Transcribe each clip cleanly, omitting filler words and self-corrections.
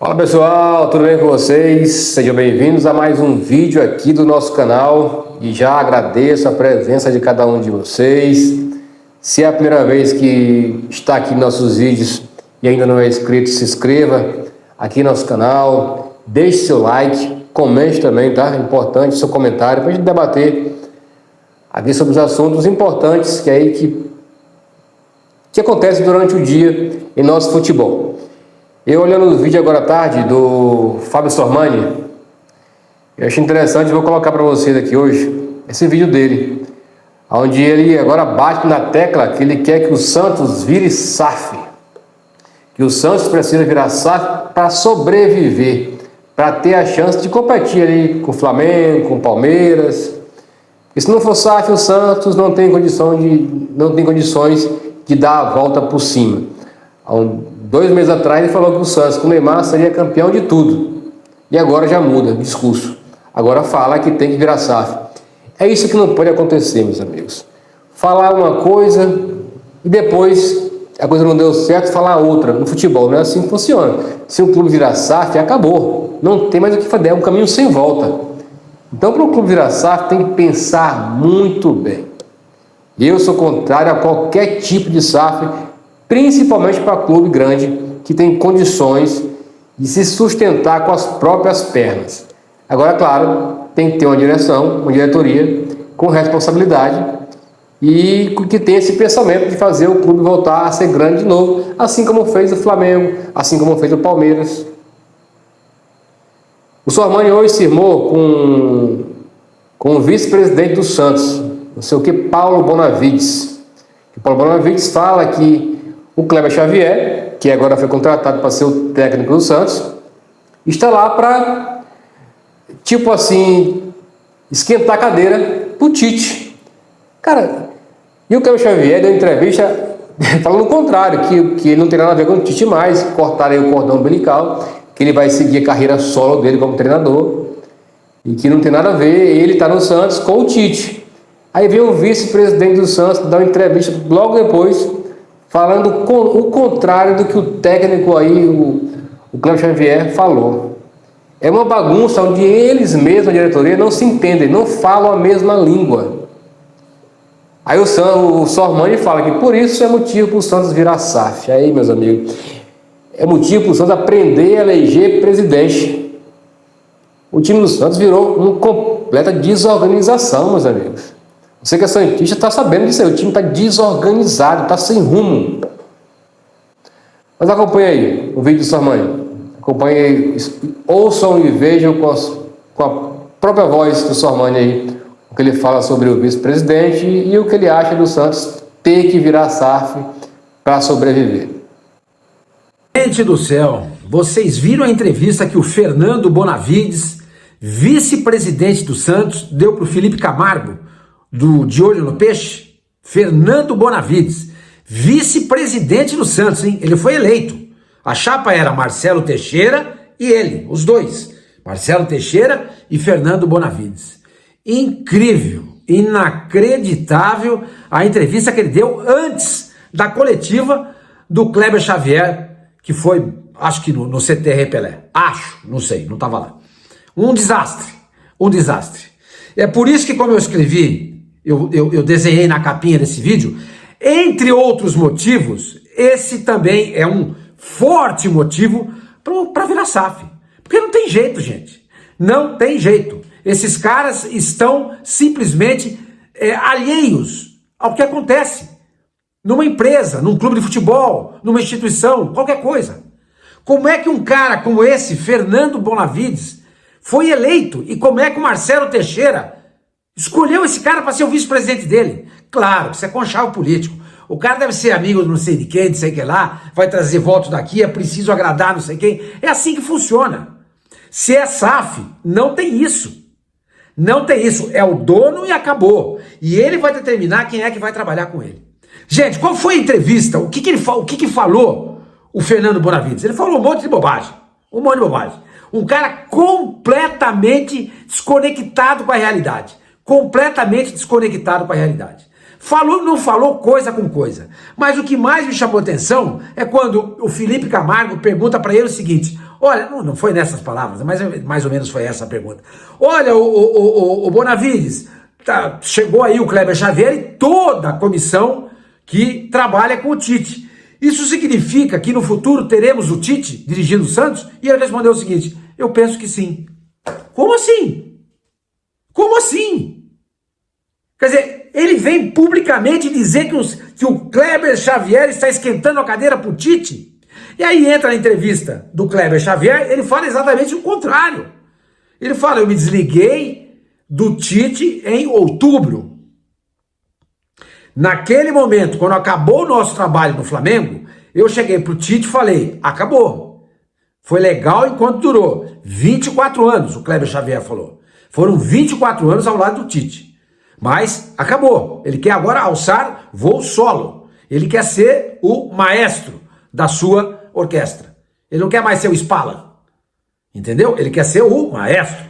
Fala pessoal, tudo bem com vocês? Sejam bem-vindos a mais um vídeo aqui do nosso canal e já agradeço a presença de cada um de vocês. Se é a primeira vez que está aqui em nossos vídeos e ainda não é inscrito, se inscreva aqui no nosso canal, deixe seu like, comente também, tá? É importante seu comentário para a gente debater aqui sobre os assuntos importantes que acontecem durante o dia em nosso futebol. Eu olhando o vídeo agora à tarde do Fábio Sormani, eu achei interessante, vou colocar para vocês aqui hoje esse vídeo dele, onde ele agora bate na tecla que ele quer que o Santos vire SAF, que o Santos precisa virar SAF para sobreviver, para ter a chance de competir ali com o Flamengo, com o Palmeiras. E se não for SAF, o Santos não tem condições de dar a volta por cima. Há 2 meses atrás ele falou que o Santos com o Neymar seria campeão de tudo. E agora já muda o discurso. Agora fala que tem que virar SAF. É isso que não pode acontecer, meus amigos. Falar uma coisa e depois a coisa não deu certo, falar outra. No futebol não é assim que funciona. Se um clube virar SAF, acabou. Não tem mais o que fazer, é um caminho sem volta. Então, para o clube virar SAF, tem que pensar muito bem. Eu sou contrário a qualquer tipo de SAF, principalmente para clube grande que tem condições de se sustentar com as próprias pernas. Agora, claro, tem que ter uma direção, uma diretoria com responsabilidade e que tem esse pensamento de fazer o clube voltar a ser grande de novo, assim como fez o Flamengo, assim como fez o Palmeiras. O Sormani hoje se irmou com o vice-presidente do Santos, não sei o que, Paulo Bonavides. O Paulo Bonavides fala que o Kleber Xavier, que agora foi contratado para ser o técnico do Santos, está lá para, tipo assim, esquentar a cadeira pro Tite. Cara, e o Kleber Xavier deu entrevista falando o contrário, que ele não tem nada a ver com o Tite mais, cortaram aí o cordão umbilical, que ele vai seguir a carreira solo dele como treinador, e que não tem nada a ver ele estar no Santos com o Tite. Aí vem o vice-presidente do Santos dar uma entrevista logo depois, falando o contrário do que o técnico aí, o Kleber Xavier, falou. É uma bagunça onde eles mesmos, a diretoria, não se entendem, não falam a mesma língua. Aí o Sormani fala que por isso é motivo para o Santos virar SAF. Aí, meus amigos, é motivo para o Santos aprender a eleger presidente. O time do Santos virou uma completa desorganização, meus amigos. Você que é santista está sabendo disso aí, o time está desorganizado, está sem rumo. Mas acompanha aí o vídeo do Sormani. Acompanhe aí, ouçam e vejam com a própria voz do Sormani aí, o que ele fala sobre o vice-presidente e o que ele acha do Santos ter que virar SAF para sobreviver. Gente do céu, vocês viram a entrevista que o Fernando Bonavides, vice-presidente do Santos, deu para o Felipe Camargo, do De Olho no Peixe? Fernando Bonavides, vice-presidente do Santos, hein? Ele foi eleito. A chapa era Marcelo Teixeira e ele, os dois. Marcelo Teixeira e Fernando Bonavides. Incrível, inacreditável a entrevista que ele deu antes da coletiva do Kleber Xavier, que foi, acho que no CTR Pelé. Acho, não sei, não estava lá. Um desastre, um desastre. É por isso que, como eu escrevi, eu desenhei na capinha desse vídeo, entre outros motivos, esse também é um forte motivo para virar SAF. Porque não tem jeito, gente. Não tem jeito. Esses caras estão simplesmente alheios ao que acontece numa empresa, num clube de futebol, numa instituição, qualquer coisa. Como é que um cara como esse, Fernando Bonavides, foi eleito? E como é que o Marcelo Teixeira escolheu esse cara para ser o vice-presidente dele? Claro, isso é conchavo político. O cara deve ser amigo de não sei de quem, não sei o que lá, vai trazer votos daqui, é preciso agradar não sei quem. É assim que funciona. Se é SAF, não tem isso. Não tem isso. É o dono e acabou. E ele vai determinar quem é que vai trabalhar com ele. Gente, qual foi a entrevista? O que falou o Fernando Bonavides? Ele falou um monte de bobagem. Um monte de bobagem. Um cara completamente desconectado com a realidade. Completamente desconectado com a realidade. Falou, não falou coisa com coisa. Mas o que mais me chamou atenção é quando o Felipe Camargo pergunta para ele o seguinte: Olha, não foi nessas palavras, mas mais ou menos foi essa a pergunta. Olha, o Bonavides, chegou aí o Kleber Xavier e toda a comissão que trabalha com o Tite. Isso significa que no futuro teremos o Tite dirigindo o Santos? E ele respondeu o seguinte: eu penso que sim. Como assim? Como assim? Quer dizer, ele vem publicamente dizer que o Kleber Xavier está esquentando a cadeira para o Tite. E aí entra na entrevista do Kleber Xavier, ele fala exatamente o contrário. Ele fala: eu me desliguei do Tite em outubro. Naquele momento, quando acabou o nosso trabalho no Flamengo, eu cheguei pro Tite e falei: acabou. Foi legal enquanto durou. 24 anos, o Kleber Xavier falou. Foram 24 anos ao lado do Tite. Mas acabou. Ele quer agora alçar voo solo. Ele quer ser o maestro da sua orquestra. Ele não quer mais ser o Spallan. Entendeu? Ele quer ser o maestro.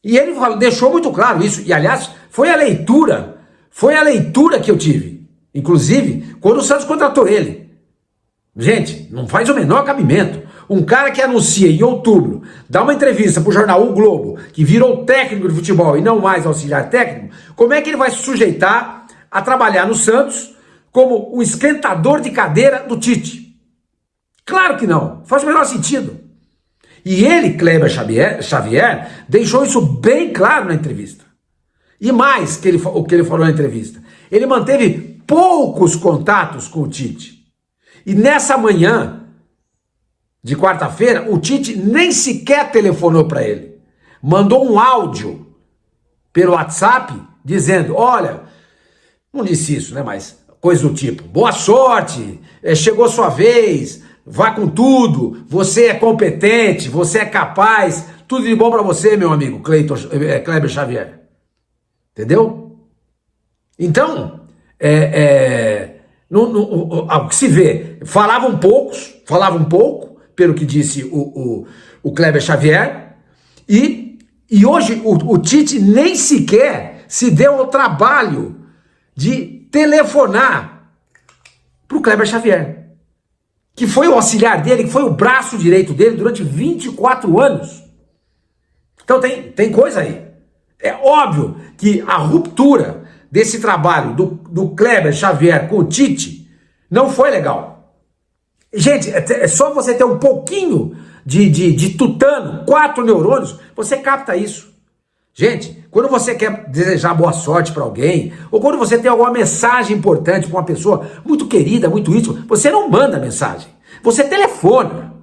E ele deixou muito claro isso. E, aliás, foi a leitura que eu tive. Inclusive, quando o Santos contratou ele. Gente, não faz o menor cabimento. Um cara que anuncia em outubro, dá uma entrevista pro jornal O Globo, que virou técnico de futebol e não mais auxiliar técnico, como é que ele vai se sujeitar a trabalhar no Santos como um esquentador de cadeira do Tite? Claro que não. Faz o menor sentido. E ele, Kleber Xavier, deixou isso bem claro na entrevista. E mais o que ele falou na entrevista. Ele manteve poucos contatos com o Tite. E nessa manhã de quarta-feira, o Tite nem sequer telefonou para ele. Mandou um áudio pelo WhatsApp dizendo: olha, não disse isso, né, mas coisa do tipo: boa sorte, chegou sua vez, vá com tudo, você é competente, você é capaz, tudo de bom para você, meu amigo Kleber Xavier. Entendeu? Então, ao que se vê, falavam pouco, pelo que disse o Kleber Xavier, e hoje o Tite nem sequer se deu ao trabalho de telefonar para o Kleber Xavier, que foi o auxiliar dele, que foi o braço direito dele durante 24 anos. Então tem coisa aí. É óbvio que a ruptura desse trabalho do Kleber Xavier com o Tite não foi legal. Gente, é só você ter um pouquinho de tutano, 4 neurônios, você capta isso. Gente, quando você quer desejar boa sorte para alguém, ou quando você tem alguma mensagem importante para uma pessoa muito querida, muito íntima, você não manda mensagem, você telefona.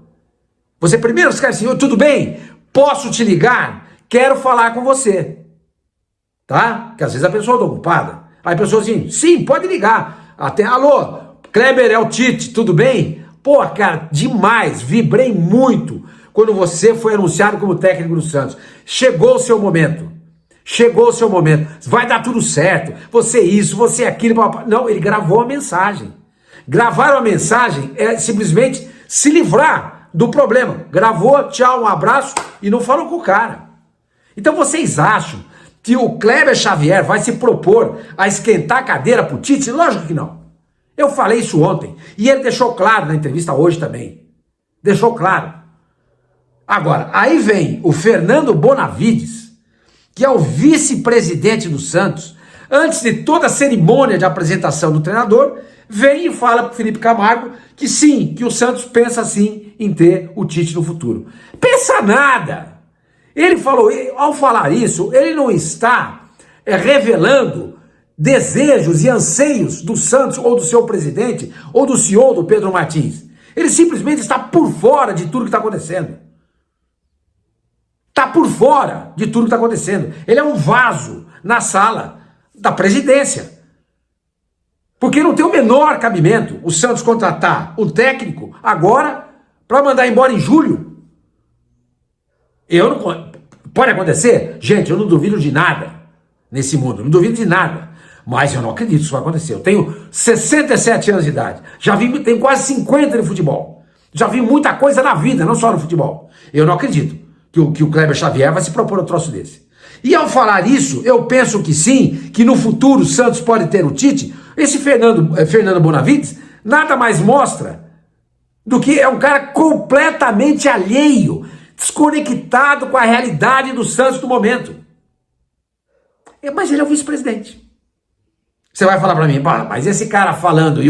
Você primeiro escreve assim: tudo bem? Posso te ligar? Quero falar com você. Tá? Porque às vezes a pessoa está ocupada. Aí a pessoa assim: sim, pode ligar. Alô, Kleber, é o Tite, tudo bem? Pô, cara, demais, vibrei muito quando você foi anunciado como técnico do Santos. Chegou o seu momento. Vai dar tudo certo. Você isso, você aquilo. Não, ele gravou a mensagem. Gravar uma mensagem é simplesmente se livrar do problema. Gravou, tchau, um abraço e não falou com o cara. Então vocês acham que o Kleber Xavier vai se propor a esquentar a cadeira pro Tite? Lógico que não. Eu falei isso ontem. E ele deixou claro na entrevista hoje também. Deixou claro. Agora, aí vem o Fernando Bonavides, que é o vice-presidente do Santos, antes de toda a cerimônia de apresentação do treinador, vem e fala pro Felipe Camargo que sim, que o Santos pensa sim em ter o Tite no futuro. Pensa nada! Ele falou, ao falar isso, ele não está revelando desejos e anseios do Santos ou do seu presidente ou do CEO, do Pedro Martins. Ele simplesmente está por fora de tudo que está acontecendo. Está por fora de tudo que está acontecendo. Ele é um vaso na sala da presidência. Porque não tem o menor cabimento o Santos contratar um técnico agora para mandar embora em julho. Pode acontecer? Gente, eu não duvido de nada nesse mundo, não duvido de nada. Mas eu não acredito que isso vai acontecer. Eu tenho 67 anos de idade, tenho quase 50 de futebol. Já vi muita coisa na vida, não só no futebol. Eu não acredito que o Kleber Xavier vai se propor um troço desse. E ao falar isso, eu penso que sim, que no futuro o Santos pode ter o Tite. Esse Fernando Bonavides nada mais mostra do que é um cara completamente alheio, desconectado com a realidade do Santos do momento. Mas ele é o vice-presidente. Você vai falar para mim, mas esse cara falando e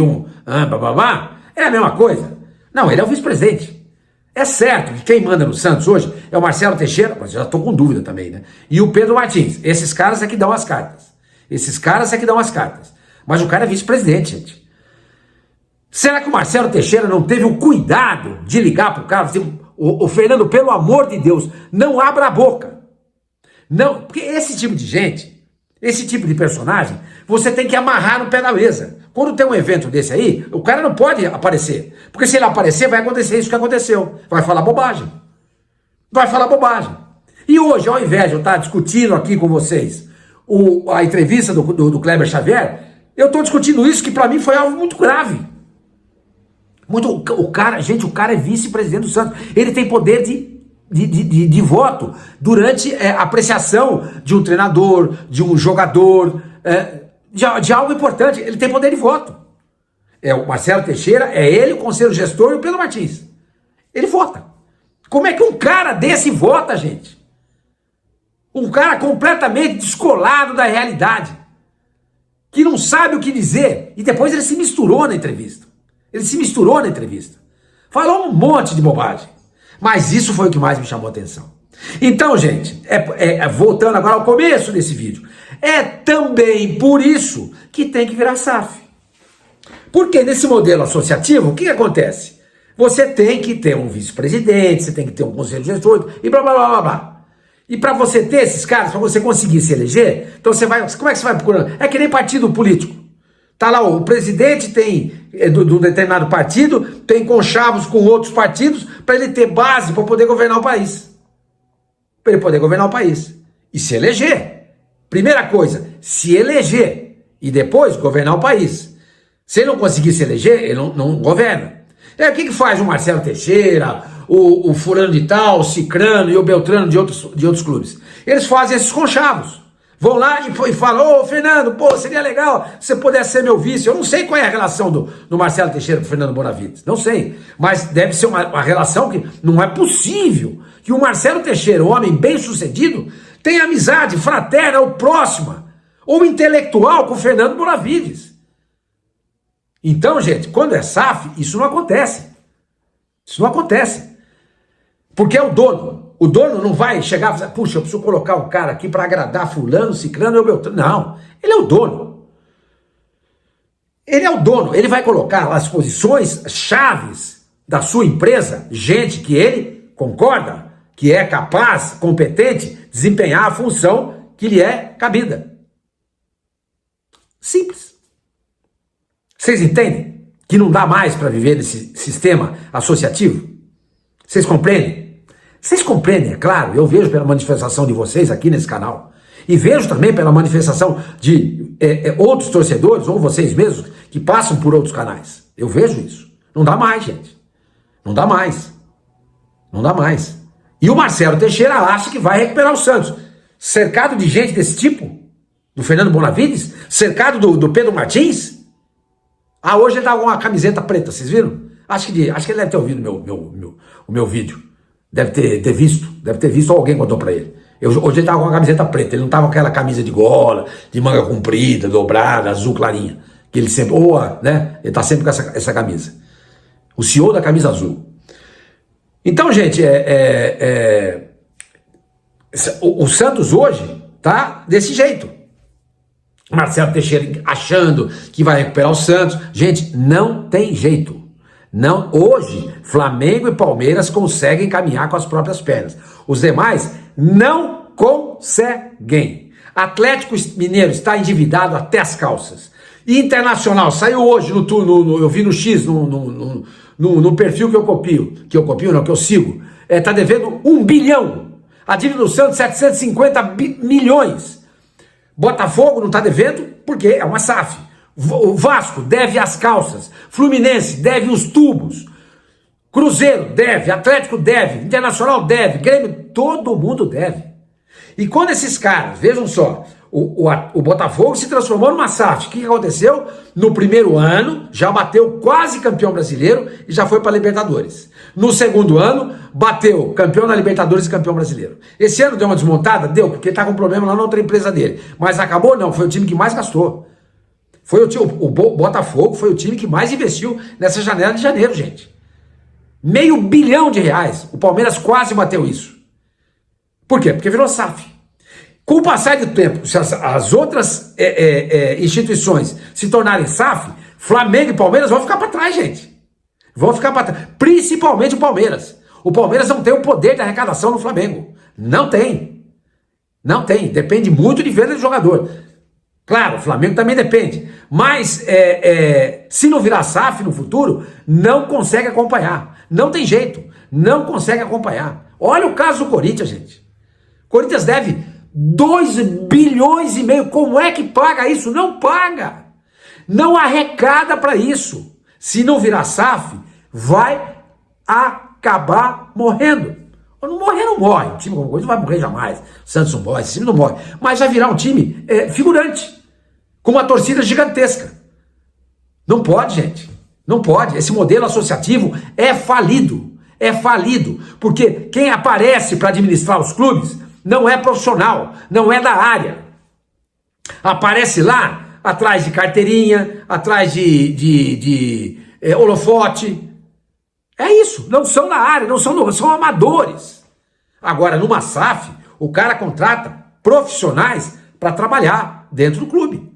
é a mesma coisa. Não, ele é o vice-presidente. É certo que quem manda no Santos hoje é o Marcelo Teixeira, mas já estou com dúvida também, né? E o Pedro Martins. Esses caras é que dão as cartas. Mas o cara é vice-presidente, gente. Será que o Marcelo Teixeira não teve o cuidado de ligar para o cara e dizer, ô Fernando, pelo amor de Deus, não abra a boca. Não, porque esse tipo de gente, esse tipo de personagem, você tem que amarrar no pé da mesa. Quando tem um evento desse aí, o cara não pode aparecer. Porque se ele aparecer, vai acontecer isso que aconteceu. Vai falar bobagem. E hoje, ao invés de eu estar discutindo aqui com vocês a entrevista do Kleber Xavier, eu estou discutindo isso que para mim foi algo muito grave. O cara é vice-presidente do Santos. Ele tem poder de voto durante a apreciação de um treinador, de um jogador, de algo importante. Ele tem poder de voto. É o Marcelo Teixeira, é ele, o conselho gestor e o Pedro Martins. Ele vota. Como é que um cara desse vota, gente? Um cara completamente descolado da realidade, que não sabe o que dizer, e depois ele se misturou na entrevista. Falou um monte de bobagem. Mas isso foi o que mais me chamou a atenção. Então, gente, voltando agora ao começo desse vídeo, é também por isso que tem que virar SAF. Porque nesse modelo associativo, o que acontece? Você tem que ter um vice-presidente, você tem que ter um conselho gestor e blá blá blá blá blá. E para você ter esses caras, para você conseguir se eleger, então como é que você vai procurando? É que nem partido político. Tá lá, o presidente de um determinado partido, tem conchavos com outros partidos, para ele ter base para poder governar o país. E se eleger. Primeira coisa, se eleger. E depois governar o país. Se ele não conseguir se eleger, ele não governa. O que faz o Marcelo Teixeira, o fulano de tal, o cicrano e o beltrano de outros clubes? Eles fazem esses conchavos. Vão lá e falam, ô Fernando, seria legal se você pudesse ser meu vice. Eu não sei qual é a relação do Marcelo Teixeira com o Fernando Bonavides, não sei. Mas deve ser uma relação que não é possível que o Marcelo Teixeira, um homem bem sucedido, tenha amizade fraterna ou próxima, ou intelectual com o Fernando Bonavides. Então, gente, quando é SAF, isso não acontece. Porque é o dono. O dono não vai chegar e falar, puxa, eu preciso colocar um cara aqui para agradar fulano, ciclano e beltrano. Não, ele é o dono. Ele vai colocar as posições chaves da sua empresa, gente que ele concorda, que é capaz, competente, desempenhar a função que lhe é cabida. Simples. Vocês entendem que não dá mais para viver nesse sistema associativo? Vocês compreendem? Vocês compreendem, é claro, eu vejo pela manifestação de vocês aqui nesse canal, e vejo também pela manifestação de outros torcedores, ou vocês mesmos, que passam por outros canais. Eu vejo isso. Não dá mais, gente. Não dá mais. E o Marcelo Teixeira acha que vai recuperar o Santos. Cercado de gente desse tipo, do Fernando Bonavides, cercado do Pedro Martins. Hoje ele tá com uma camiseta preta, vocês viram? Acho que ele deve ter ouvido o meu vídeo. Deve ter visto, alguém contou pra ele. Hoje ele tava com uma camiseta preta, ele não tava com aquela camisa de gola, de manga comprida, dobrada, azul clarinha. Que ele sempre, ele tá sempre com essa camisa. O CEO da camisa azul. Então, gente, o Santos hoje tá desse jeito. Marcelo Teixeira achando que vai recuperar o Santos. Gente, não tem jeito. Não, hoje, Flamengo e Palmeiras conseguem caminhar com as próprias pernas. Os demais não conseguem. Atlético Mineiro está endividado até as calças. Internacional saiu hoje eu vi no X, no perfil que eu sigo, está devendo 1 bilhão. A dívida do Santos, 750 milhões. Botafogo não está devendo porque é uma SAF. O Vasco deve as calças, Fluminense deve os tubos, Cruzeiro deve, Atlético deve, Internacional deve, Grêmio, todo mundo deve. E quando esses caras, vejam só, O Botafogo se transformou numa SAF. O que aconteceu? No primeiro ano, já bateu quase campeão brasileiro e já foi para Libertadores. No segundo ano, bateu campeão na Libertadores e campeão brasileiro. Esse ano deu uma desmontada? Deu, porque está com problema lá na outra empresa dele. Mas acabou? Não, foi o time que mais gastou. O Botafogo foi o time que mais investiu nessa janela de janeiro, gente. R$500 bilhão. O Palmeiras quase bateu isso. Por quê? Porque virou SAF. Com o passar do tempo, se as outras instituições se tornarem SAF, Flamengo e Palmeiras vão ficar para trás, gente. Vão ficar para trás. Principalmente o Palmeiras. O Palmeiras não tem o poder de arrecadação no Flamengo. Não tem. Não tem. Depende muito de venda de jogador. Claro, o Flamengo também depende. Mas se não virar SAF no futuro, não consegue acompanhar. Não tem jeito. Não consegue acompanhar. Olha o caso do Corinthians, gente. O Corinthians deve 2,5 bilhões. Como é que paga isso? Não paga. Não arrecada para isso. Se não virar SAF, vai acabar morrendo. Ou não morrer, não morre. O time como o Corinthians não vai morrer jamais. O Santos não morre, esse time não morre. Mas vai virar um time figurante. Com uma torcida gigantesca. Não pode, gente. Não pode. Esse modelo associativo é falido. É falido. Porque quem aparece para administrar os clubes não é profissional, não é da área. Aparece lá atrás de carteirinha, atrás de holofote. É isso, não são da área, são amadores. Agora, numa SAF, o cara contrata profissionais para trabalhar dentro do clube.